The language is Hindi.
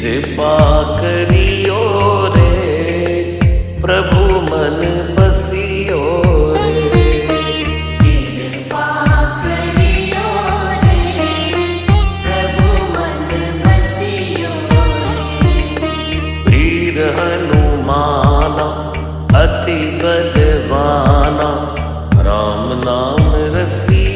कृपा करियो रे प्रभु मन बसियो रे। कृपा करियो रे प्रभु मन बसियो रे। वीर हनुमाना अति बलवाना राम नाम रसिया